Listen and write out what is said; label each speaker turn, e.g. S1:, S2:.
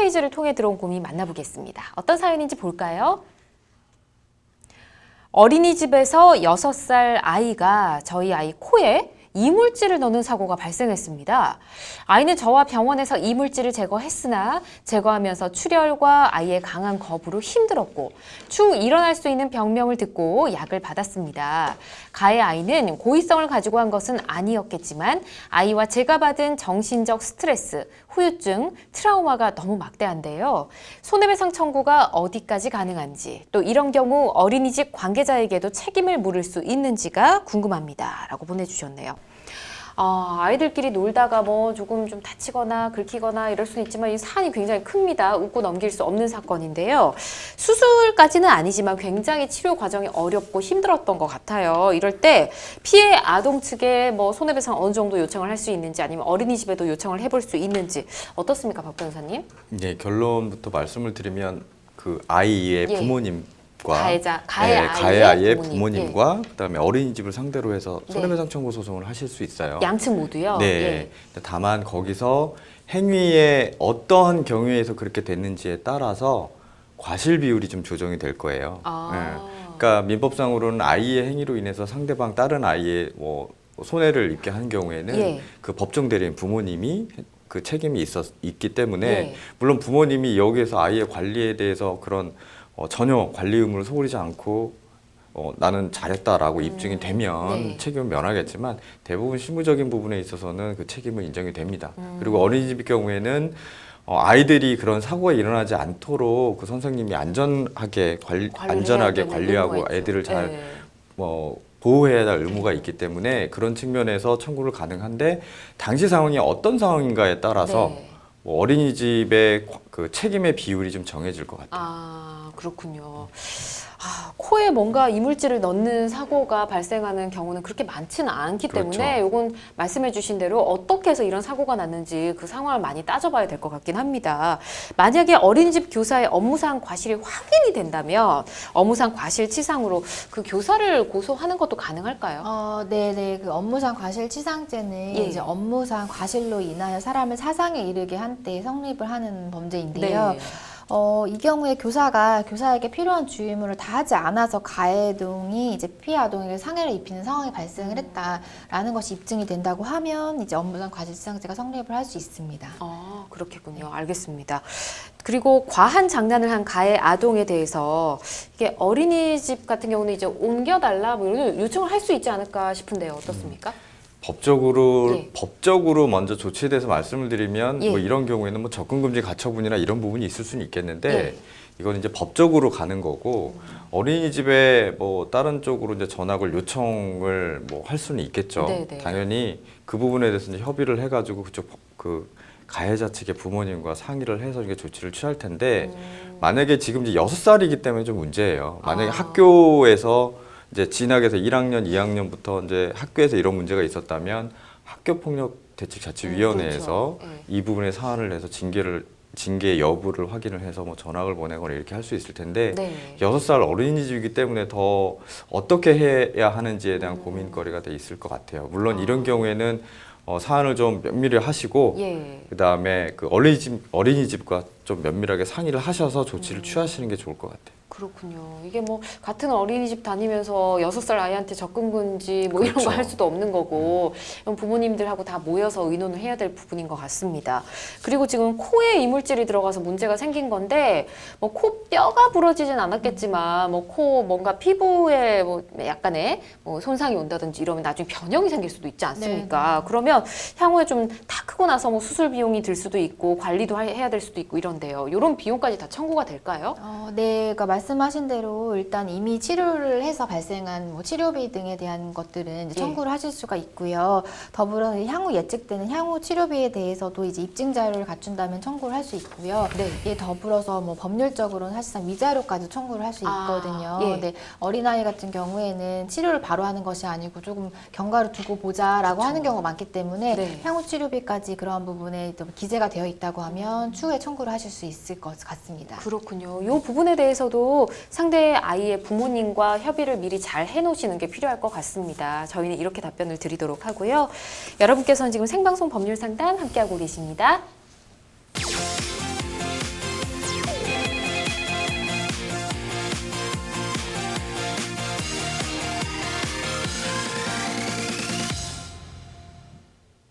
S1: 홈페이지를 통해 들어온 고민 만나보겠습니다. 어떤 사연인지 볼까요? 어린이집에서 6살 아이가 저희 아이 코에 이물질을 넣는 사고가 발생했습니다. 아이는 저와 병원에서 이물질을 제거했으나 제거하면서 출혈과 아이의 강한 거부로 힘들었고 추후 일어날 수 있는 병명을 듣고 약을 받았습니다. 가해 아이는 고의성을 가지고 한 것은 아니었겠지만 아이와 제가 받은 정신적 스트레스, 후유증, 트라우마가 너무 막대한데요. 손해배상 청구가 어디까지 가능한지 또 이런 경우 어린이집 관계자에게도 책임을 물을 수 있는지가 궁금합니다. 라고 보내주셨네요. 아이들끼리 놀다가 뭐 조금 좀 다치거나 긁히거나 이럴 수는 있지만 이 사안이 굉장히 큽니다. 웃고 넘길 수 없는 사건인데요. 수술까지는 아니지만 굉장히 치료 과정이 어렵고 힘들었던 것 같아요. 이럴 때 피해 아동 측에 뭐 손해배상 어느 정도 요청을 할 수 있는지 아니면 어린이집에도 요청을 해볼 수 있는지 어떻습니까, 박 변호사님?
S2: 네, 결론부터 말씀을 드리면 그 아이의 부모님
S1: 가해
S2: 아이의
S1: 부모님.
S2: 부모님과 그다음에 어린이집을 상대로 해서 손해배상 청구 소송을 하실 수 있어요.
S1: 양측 모두요?
S2: 네. 다만 거기서 행위의 어떠한 경우에서 그렇게 됐는지에 따라서 과실 비율이 좀 조정이 될 거예요. 그러니까 민법상으로는 아이의 행위로 인해서 상대방 다른 아이의 뭐 손해를 입게 한 경우에는 그 법정 대리인 부모님이 그 책임이 있기 때문에 물론 부모님이 여기에서 아이의 관리에 대해서 그런 전혀 관리 의무를 소홀히지 않고 나는 잘했다라고 입증이 되면 책임을 면하겠지만 대부분 실무적인 부분에 있어서는 그 책임은 인정이 됩니다. 그리고 어린이집 경우에는 아이들이 그런 사고가 일어나지 않도록 그 선생님이 안전하게 관리하고 애들을 잘 보호해야 할 의무가 있기 때문에 그런 측면에서 청구를 가능한데 당시 상황이 어떤 상황인가에 따라서 뭐 어린이집의 그 책임의 비율이 좀 정해질 것 같아요.
S1: 그렇군요. 코에 뭔가 이물질을 넣는 사고가 발생하는 경우는 그렇게 많지는 않기 때문에 이건 말씀해 주신 대로 어떻게 해서 이런 사고가 났는지 그 상황을 많이 따져봐야 될 것 같긴 합니다. 만약에 어린이집 교사의 업무상 과실이 확인이 된다면 업무상 과실치상으로 그 교사를 고소하는 것도 가능할까요?
S3: 네네. 그 업무상 과실치상죄는 이제 업무상 과실로 인하여 사람을 사상에 이르게 한 때 성립을 하는 범죄인데요. 이 경우에 교사가 교사에게 필요한 주의 의무를 다하지 않아서 가해동이 이제 피해 아동에게 상해를 입히는 상황이 발생을 했다라는 것이 입증이 된다고 하면 이제 업무상 과실치상죄가 성립을 할 수 있습니다.
S1: 그렇겠군요. 알겠습니다. 그리고 과한 장난을 한 가해 아동에 대해서 이게 어린이집 같은 경우는 이제 옮겨달라 뭐 이런 요청을 할 수 있지 않을까 싶은데요. 어떻습니까?
S2: 법적으로 먼저 조치에 대해서 말씀을 드리면 뭐 이런 경우에는 뭐 접근금지 가처분이나 이런 부분이 있을 수는 있겠는데 이건 이제 법적으로 가는 거고 어린이집에 뭐 다른 쪽으로 이제 전학을 요청을 뭐 할 수는 있겠죠. 당연히 그 부분에 대해서 이제 협의를 해가지고 그쪽 그 가해자 측의 부모님과 상의를 해서 이게 조치를 취할 텐데 만약에 지금 이제 6살이기 때문에 좀 문제예요. 만약에 학교에서 이제 진학에서 1학년, 2학년부터 이제 학교에서 이런 문제가 있었다면 학교폭력대책자치위원회에서 이 부분에 사안을 내서 징계 여부를 확인을 해서 뭐 전학을 보내거나 이렇게 할 수 있을 텐데 6살 어린이집이기 때문에 더 어떻게 해야 하는지에 대한 고민거리가 돼 있을 것 같아요. 물론 이런 경우에는 사안을 좀 면밀히 하시고 그다음에 그 어린이집과 좀 면밀하게 상의를 하셔서 조치를 취하시는 게 좋을 것 같아요.
S1: 그렇군요. 이게 뭐 같은 어린이집 다니면서 6살 아이한테 접근금지 뭐 이런 거 할 수도 없는 거고 부모님들하고 다 모여서 의논을 해야 될 부분인 것 같습니다. 그리고 지금 코에 이물질이 들어가서 문제가 생긴 건데 뭐 코뼈가 부러지진 않았겠지만 뭐 코 뭔가 피부에 뭐 약간의 뭐 손상이 온다든지 이러면 나중에 변형이 생길 수도 있지 않습니까? 그러면 향후에 좀 다 크고 나서 뭐 수술 비용이 들 수도 있고 관리도 해야 될 수도 있고 이런데요. 이런 비용까지 다 청구가 될까요?
S3: 네, 그러니까 말씀하신 대로 일단 이미 치료를 해서 발생한 뭐 치료비 등에 대한 것들은 이제 청구를 하실 수가 있고요. 더불어 향후 예측되는 향후 치료비에 대해서도 이제 입증 자료를 갖춘다면 청구를 할 수 있고요. 이에 더불어서 뭐 법률적으로는 사실상 위자료까지 청구를 할 수 있거든요. 근데 어린아이 같은 경우에는 치료를 바로 하는 것이 아니고 조금 경과를 두고 보자라고 하는 경우가 많기 때문에 향후 치료비까지 그러한 부분에 기재가 되어 있다고 하면 추후에 청구를 하실 수 있을 것 같습니다.
S1: 그렇군요. 이 부분에 대해서도 상대 아이의 부모님과 협의를 미리 잘 해놓으시는 게 필요할 것 같습니다. 저희는 이렇게 답변을 드리도록 하고요. 여러분께서는 지금 생방송 법률상담 함께하고 계십니다.